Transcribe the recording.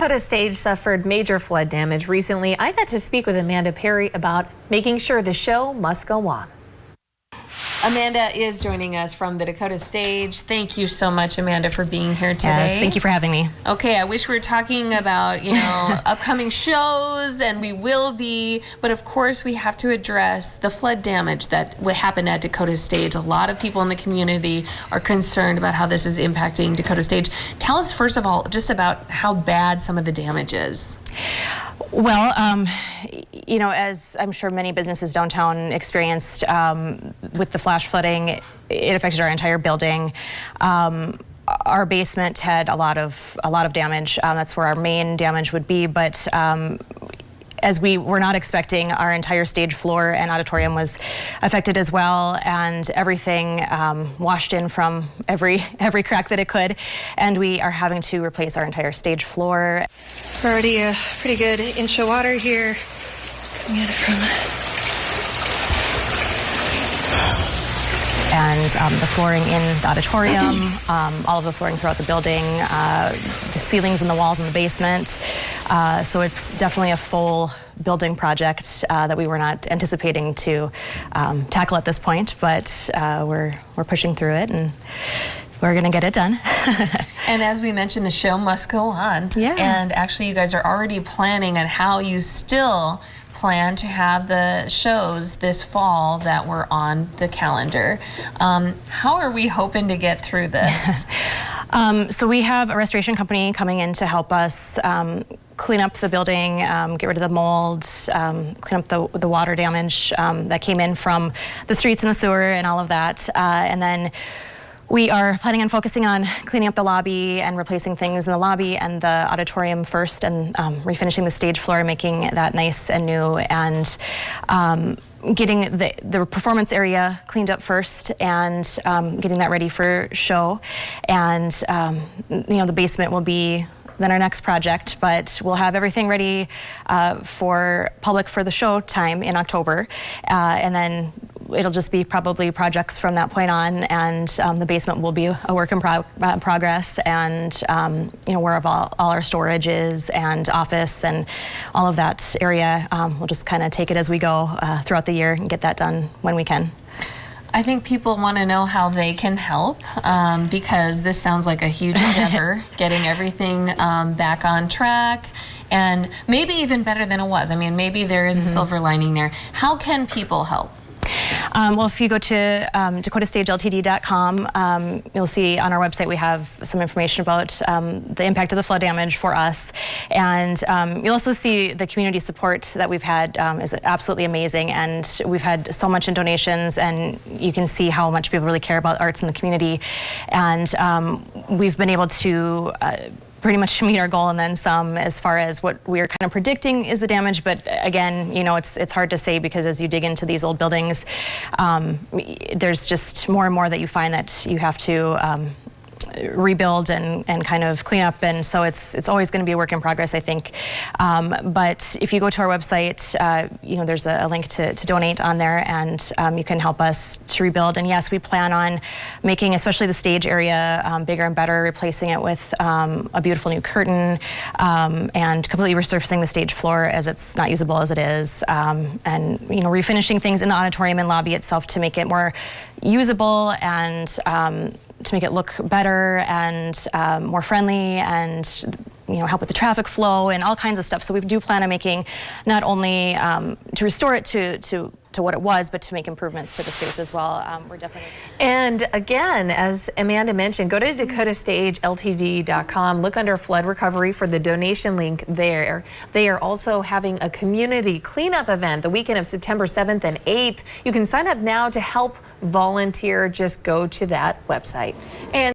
Dakota Stage suffered major flood damage recently. I got to speak with Amanda Perry about making sure the show must go on. Amanda is joining us from the Dakota Stage. Thank you so much, Amanda, for being here today. Yes, thank you for having me. Okay, I wish we were talking about, upcoming shows, and we will be, but of course we have to address the flood damage that happened at Dakota Stage. A lot of people in the community are concerned about how this is impacting Dakota Stage. Tell us, first of all, just about how bad some of the damage is. Well, as I'm sure many businesses downtown experienced with the flash flooding, it affected our entire building. Our basement had a lot of damage. That's where our main damage would be, but as we were not expecting, our entire stage floor and auditorium was affected as well, and everything washed in from every crack that it could, and we are having to replace our entire stage floor. Already a pretty good inch of water here coming out from and the flooring in the auditorium, all of the flooring throughout the building, the ceilings and the walls in the basement. So it's definitely a full building project that we were not anticipating to tackle at this point, but we're pushing through it, and we're gonna get it done. And as we mentioned, the show must go on. Yeah. And actually you guys are already planning on how you still plan to have the shows this fall that were on the calendar. How are we hoping to get through this? So we have a restoration company coming in to help us clean up the building, get rid of the mold, clean up the water damage that came in from the streets and the sewer and all of that. And then we are planning on focusing on cleaning up the lobby and replacing things in the lobby and the auditorium first, and refinishing the stage floor, making that nice and new, and getting the performance area cleaned up first, and getting that ready for show. And the basement will be then our next project, but we'll have everything ready for public for the show time in October, and then it'll just be probably projects from that point on, and the basement will be a work in progress, and where all our storage is and office and all of that area. We'll just kind of take it as we go throughout the year and get that done when we can. I think people want to know how they can help, because this sounds like a huge endeavor, getting everything back on track, and maybe even better than it was. I mean, maybe there is a silver lining there. How can people help? Well, if you go to dakotastageltd.com, you'll see on our website we have some information about the impact of the flood damage for us. And you'll also see the community support that we've had is absolutely amazing. And we've had so much in donations, and you can see how much people really care about arts in the community. And we've been able to pretty much meet our goal and then some, as far as what we're kind of predicting is the damage. But again, it's hard to say, because as you dig into these old buildings, there's just more and more that you find that you have to rebuild and kind of clean up, and so it's always going to be a work in progress, I think. But if you go to our website, there's a link to donate on there, and you can help us to rebuild. And yes, we plan on making especially the stage area bigger and better, replacing it with a beautiful new curtain, and completely resurfacing the stage floor as it's not usable as it is, and refinishing things in the auditorium and lobby itself to make it more usable, and to make it look better and more friendly, and help with the traffic flow and all kinds of stuff. So we do plan on making not only to restore it to what it was, but to make improvements to the space as well. We're definitely. And again, as Amanda mentioned, go to dakotastageltd.com, look under flood recovery for the donation link there. They are also having a community cleanup event the weekend of September 7th and 8th. You can sign up now to help volunteer. Just go to that website. And